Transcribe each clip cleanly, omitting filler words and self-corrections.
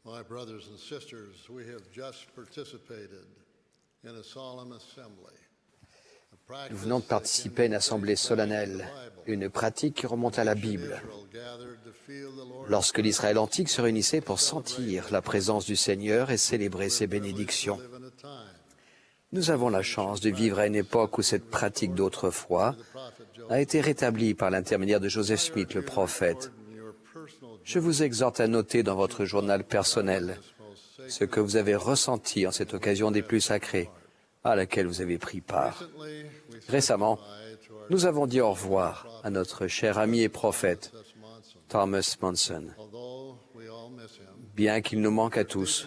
My brothers and sisters, we have just participated in a solemn assembly. Nous venons de participer à une assemblée solennelle, une pratique qui remonte à la Bible. Lorsque l'Israël antique se réunissait pour sentir la présence du Seigneur et célébrer ses bénédictions. Nous avons la chance de vivre à une époque où cette pratique d'autrefois a été rétablie par l'intermédiaire de Joseph Smith, le prophète. Je vous exhorte à noter dans votre journal personnel ce que vous avez ressenti en cette occasion des plus sacrées à laquelle vous avez pris part. Récemment, nous avons dit au revoir à notre cher ami et prophète, Thomas Monson. Bien qu'il nous manque à tous,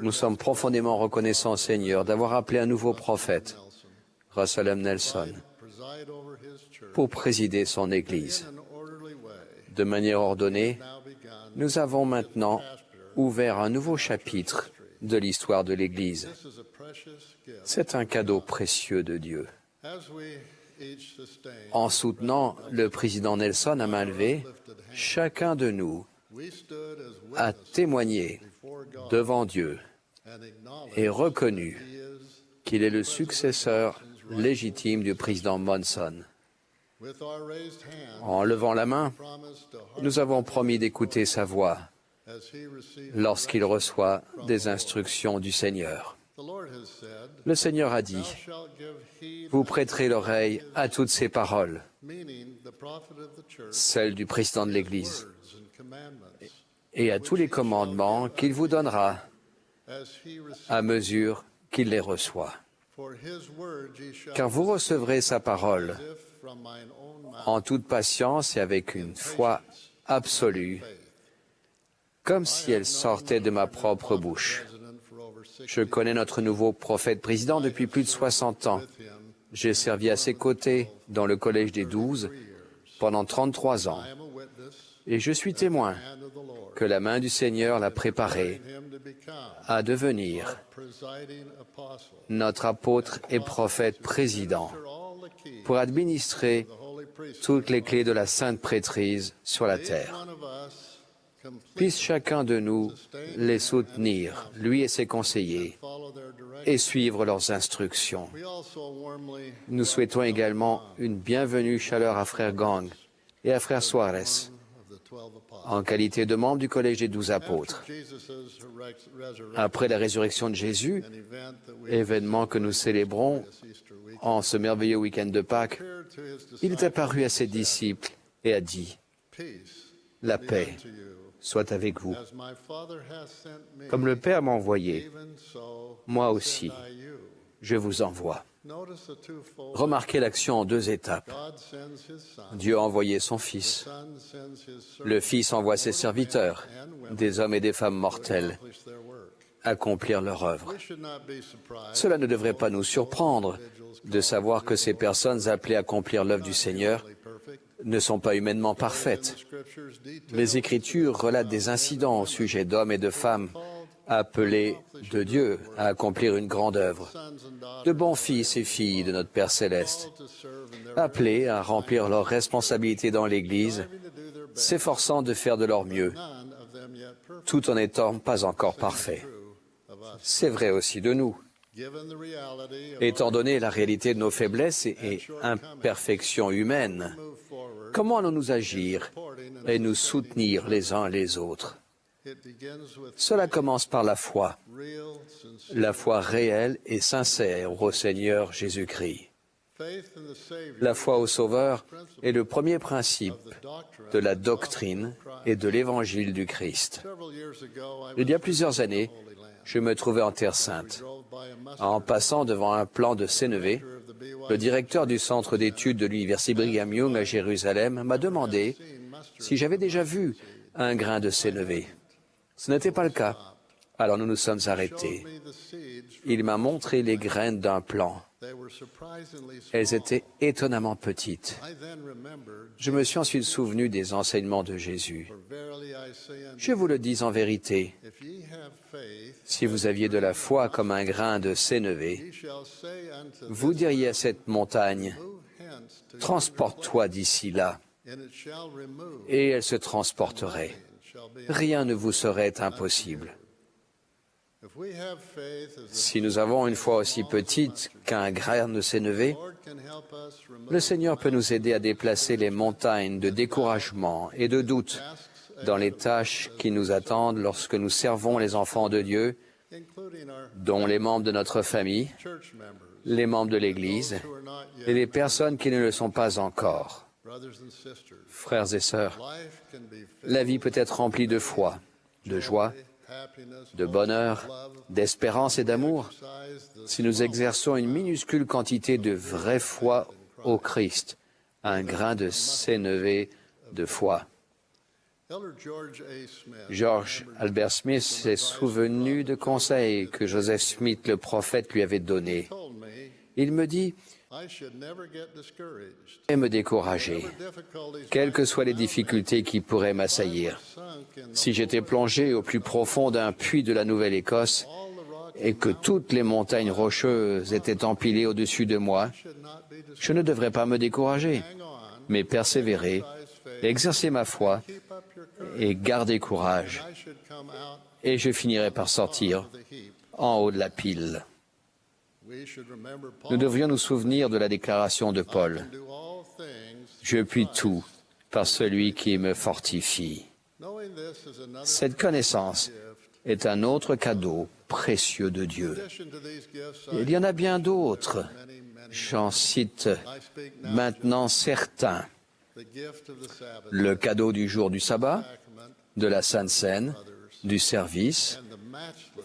nous sommes profondément reconnaissants au Seigneur d'avoir appelé un nouveau prophète, Russell M. Nelson, pour présider son Église. De manière ordonnée, nous avons maintenant ouvert un nouveau chapitre de l'histoire de l'Église. C'est un cadeau précieux de Dieu. En soutenant le président Nelson à main levée, chacun de nous a témoigné devant Dieu et reconnu qu'il est le successeur légitime du président Monson. En levant la main, nous avons promis d'écouter sa voix lorsqu'il reçoit des instructions du Seigneur. Le Seigneur a dit, « Vous prêterez l'oreille à toutes ces paroles, celles du président de l'Église, et à tous les commandements qu'il vous donnera à mesure qu'il les reçoit. Car vous recevrez sa parole en toute patience et avec une foi absolue, comme si elle sortait de ma propre bouche. Je connais notre nouveau prophète président depuis plus de 60 ans. J'ai servi à ses côtés dans le Collège des 12 pendant 33 ans. Et je suis témoin que la main du Seigneur l'a préparé à devenir notre apôtre et prophète président pour administrer toutes les clés de la sainte prêtrise sur la terre. Puisse chacun de nous les soutenir, lui et ses conseillers, et suivre leurs instructions. Nous souhaitons également une bienvenue chaleur à Frère Gang et à Frère Suarez, en qualité de membres du Collège des 12 apôtres. Après la résurrection de Jésus, événement que nous célébrons en ce merveilleux week-end de Pâques, il est apparu à ses disciples et a dit, « La paix soit avec vous. Comme le Père m'a envoyé, moi aussi, je vous envoie. » Remarquez l'action en deux étapes. Dieu a envoyé son Fils. Le Fils envoie ses serviteurs, des hommes et des femmes mortels, accomplir leur œuvre. Cela ne devrait pas nous surprendre de savoir que ces personnes appelées à accomplir l'œuvre du Seigneur ne sont pas humainement parfaites. Les Écritures relatent des incidents au sujet d'hommes et de femmes appelés de Dieu à accomplir une grande œuvre, de bons fils et filles de notre Père céleste, appelés à remplir leurs responsabilités dans l'Église, s'efforçant de faire de leur mieux, tout en n'étant pas encore parfaits. C'est vrai aussi de nous. Étant donné la réalité de nos faiblesses et imperfections humaines, comment allons-nous agir et nous soutenir les uns les autres? Cela commence par la foi réelle et sincère au Seigneur Jésus-Christ. La foi au Sauveur est le premier principe de la doctrine et de l'Évangile du Christ. Il y a plusieurs années, je me trouvais en Terre Sainte. En passant devant un plan de Sénévé, le directeur du centre d'études de l'université Brigham Young à Jérusalem m'a demandé si j'avais déjà vu un grain de sénévé. Ce n'était pas le cas. Alors nous nous sommes arrêtés. Il m'a montré les graines d'un plant. Elles étaient étonnamment petites. Je me suis ensuite souvenu des enseignements de Jésus. Je vous le dis en vérité, si vous aviez de la foi comme un grain de sénévé, vous diriez à cette montagne, « Transporte-toi d'ici là », et elle se transporterait. rien ne vous serait impossible. Si nous avons une foi aussi petite qu'un grain de sénévé, le Seigneur peut nous aider à déplacer les montagnes de découragement et de doute dans les tâches qui nous attendent lorsque nous servons les enfants de Dieu, dont les membres de notre famille, les membres de l'Église et les personnes qui ne le sont pas encore. Frères et sœurs, la vie peut être remplie de foi, de joie, de bonheur, d'espérance et d'amour si nous exerçons une minuscule quantité de vraie foi au Christ, un grain de sénévé de foi. George Albert Smith s'est souvenu de conseils que Joseph Smith, le prophète, lui avait donnés. Il me dit « me décourager, quelles que soient les difficultés qui pourraient m'assaillir. Si j'étais plongé au plus profond d'un puits de la Nouvelle-Écosse et que toutes les montagnes rocheuses étaient empilées au-dessus de moi, je ne devrais pas me décourager, mais persévérer, exercer ma foi et garder courage, et je finirai par sortir en haut de la pile. » Nous devrions nous souvenir de la déclaration de Paul. « Je puis tout par celui qui me fortifie. » Cette connaissance est un autre cadeau précieux de Dieu. Il y en a bien d'autres. J'en cite maintenant certains. Le cadeau du jour du sabbat, de la Sainte Seine, du service,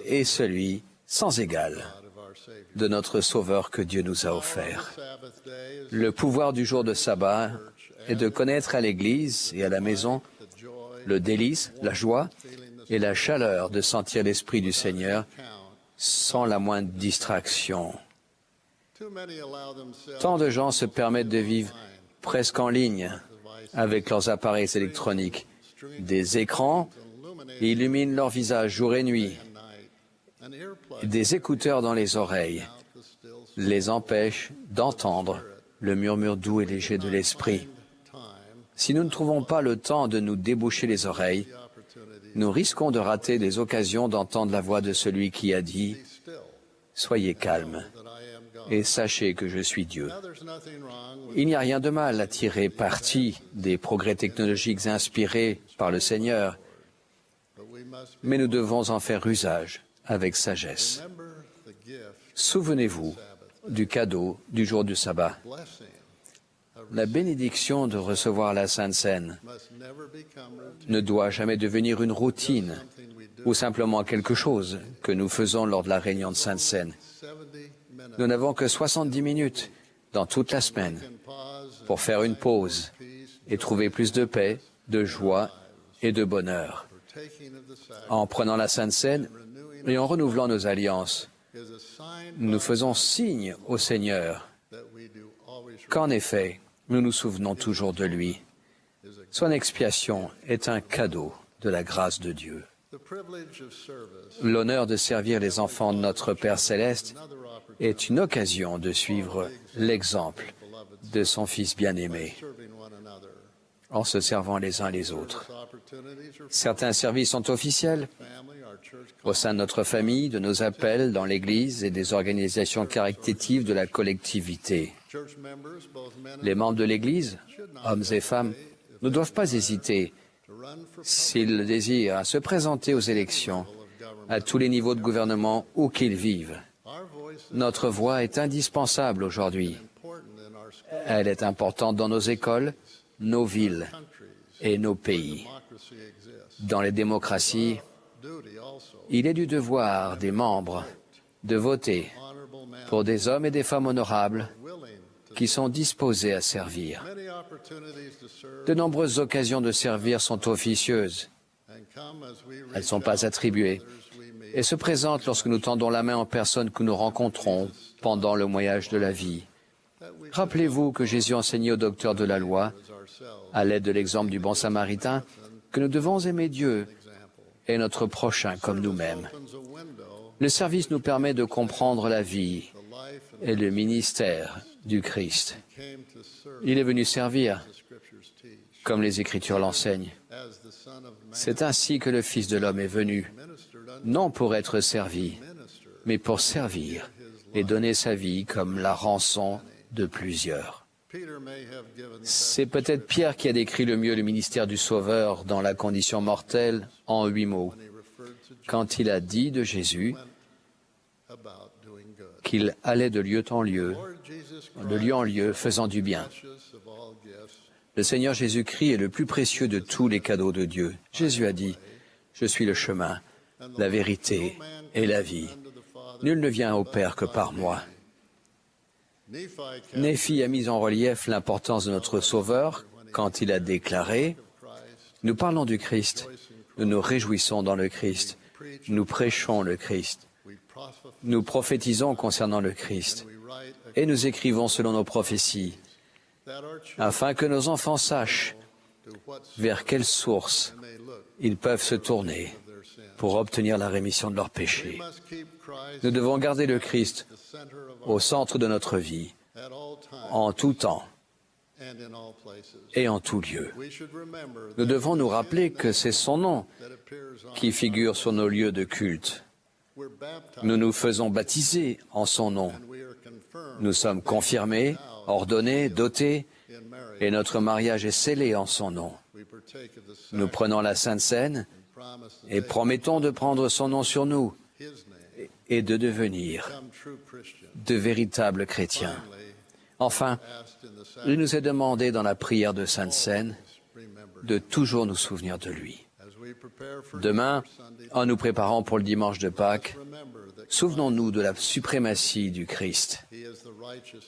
et celui sans égal de notre Sauveur que Dieu nous a offert. Le pouvoir du jour de sabbat est de connaître à l'Église et à la maison le délice, la joie et la chaleur de sentir l'Esprit du Seigneur sans la moindre distraction. Tant de gens se permettent de vivre presque en ligne avec leurs appareils électroniques. Des écrans illuminent leur visage jour et nuit. Des écouteurs dans les oreilles les empêchent d'entendre le murmure doux et léger de l'Esprit. Si nous ne trouvons pas le temps de nous déboucher les oreilles, nous risquons de rater les occasions d'entendre la voix de celui qui a dit « Soyez calmes et sachez que je suis Dieu. » Il n'y a rien de mal à tirer parti des progrès technologiques inspirés par le Seigneur, mais nous devons en faire usage avec sagesse. Souvenez-vous du cadeau du jour du sabbat. La bénédiction de recevoir la Sainte Seine ne doit jamais devenir une routine ou simplement quelque chose que nous faisons lors de la réunion de Sainte Seine. Nous n'avons que 70 minutes dans toute la semaine pour faire une pause et trouver plus de paix, de joie et de bonheur. En prenant la Sainte Seine et en renouvelant nos alliances, nous faisons signe au Seigneur qu'en effet, nous nous souvenons toujours de lui. Son expiation est un cadeau de la grâce de Dieu. L'honneur de servir les enfants de notre Père céleste est une occasion de suivre l'exemple de son Fils bien-aimé en se servant les uns les autres. Certains services sont officiels au sein de notre famille, de nos appels dans l'Église et des organisations caritatives de la collectivité. Les membres de l'Église, hommes et femmes, ne doivent pas hésiter, s'ils le désirent, à se présenter aux élections à tous les niveaux de gouvernement où qu'ils vivent. Notre voix est indispensable aujourd'hui. Elle est importante dans nos écoles, nos villes et nos pays. Dans les démocraties, il est du devoir des membres de voter pour des hommes et des femmes honorables qui sont disposés à servir. De nombreuses occasions de servir sont officieuses. Elles ne sont pas attribuées et se présentent lorsque nous tendons la main aux personnes que nous rencontrons pendant le voyage de la vie. Rappelez-vous que Jésus enseignait aux docteurs de la loi, à l'aide de l'exemple du bon samaritain, que nous devons aimer Dieu et notre prochain comme nous-mêmes. Le service nous permet de comprendre la vie et le ministère du Christ. Il est venu servir, comme les Écritures l'enseignent, C'est ainsi que le Fils de l'homme est venu, non pour être servi, mais pour servir et donner sa vie comme la rançon de plusieurs. C'est peut-être Pierre qui a décrit le mieux le ministère du Sauveur dans la condition mortelle en 8 mots, quand il a dit de Jésus qu'il allait de lieu en lieu, faisant du bien. Le Seigneur Jésus-Christ est le plus précieux de tous les cadeaux de Dieu. Jésus a dit, « Je suis le chemin, la vérité et la vie. Nul ne vient au Père que par moi. » Néphi a mis en relief l'importance de notre Sauveur quand il a déclaré « Nous parlons du Christ, nous nous réjouissons dans le Christ, nous prêchons le Christ, nous prophétisons concernant le Christ, et nous écrivons selon nos prophéties, afin que nos enfants sachent vers quelle source ils peuvent se tourner pour obtenir la rémission de leurs péchés. » Nous devons garder le Christ au centre de notre vie, en tout temps et en tout lieu. Nous devons nous rappeler que c'est son nom qui figure sur nos lieux de culte. Nous nous faisons baptiser en son nom. Nous sommes confirmés, ordonnés, dotés, et notre mariage est scellé en son nom. Nous prenons la Sainte Seine et promettons de prendre son nom sur nous et de devenir de véritables chrétiens. Enfin, il nous est demandé dans la prière de Sainte Seine de toujours nous souvenir de lui. Demain, en nous préparant pour le dimanche de Pâques, souvenons-nous de la suprématie du Christ.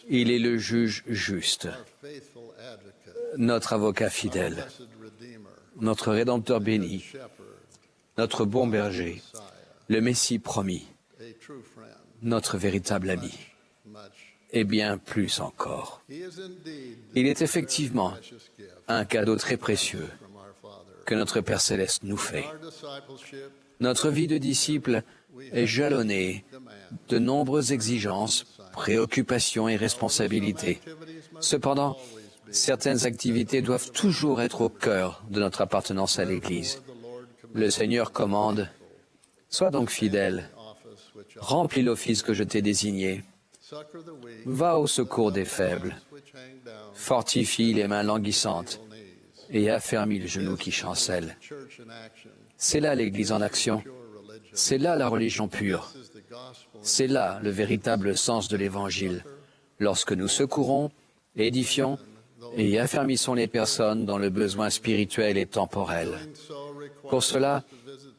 Il est le juge juste, notre avocat fidèle, notre Rédempteur béni, notre bon berger, le Messie promis, notre véritable ami, et bien plus encore. Il est effectivement un cadeau très précieux que notre Père Céleste nous fait. Notre vie de disciple est jalonnée de nombreuses exigences, préoccupations et responsabilités. Cependant, certaines activités doivent toujours être au cœur de notre appartenance à l'Église. Le Seigneur commande, « Sois donc fidèle, remplis l'office que je t'ai désigné, va au secours des faibles, fortifie les mains languissantes et affermis le genou qui chancelle. » C'est là l'Église en action, c'est là la religion pure, c'est là le véritable sens de l'Évangile, lorsque nous secourons, édifions et affermissons les personnes dans le besoin spirituel et temporel. Pour cela,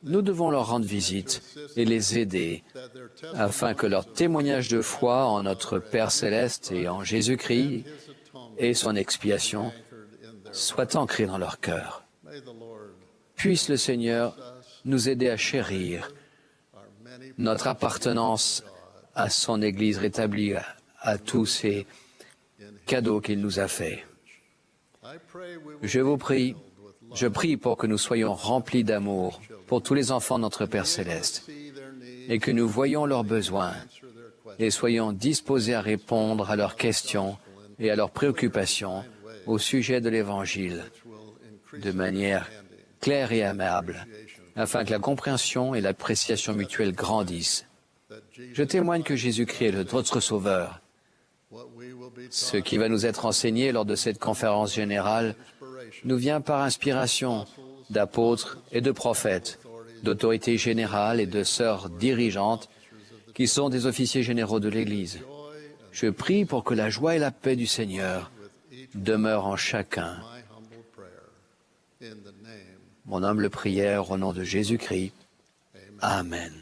nous devons leur rendre visite et les aider afin que leur témoignage de foi en notre Père Céleste et en Jésus-Christ et son expiation soit ancré dans leur cœur. Puisse le Seigneur nous aider à chérir notre appartenance à son Église rétablie, à tous ces cadeaux qu'il nous a faits. Je prie pour que nous soyons remplis d'amour pour tous les enfants de notre Père Céleste et que nous voyions leurs besoins et soyons disposés à répondre à leurs questions et à leurs préoccupations au sujet de l'Évangile de manière claire et aimable, afin que la compréhension et l'appréciation mutuelle grandissent. Je témoigne que Jésus-Christ est notre Sauveur. Ce qui va nous être enseigné lors de cette conférence générale nous vient par inspiration d'apôtres et de prophètes, d'autorités générales et de sœurs dirigeantes qui sont des officiers généraux de l'Église. Je prie pour que la joie et la paix du Seigneur demeurent en chacun. Mon humble prière au nom de Jésus-Christ. Amen.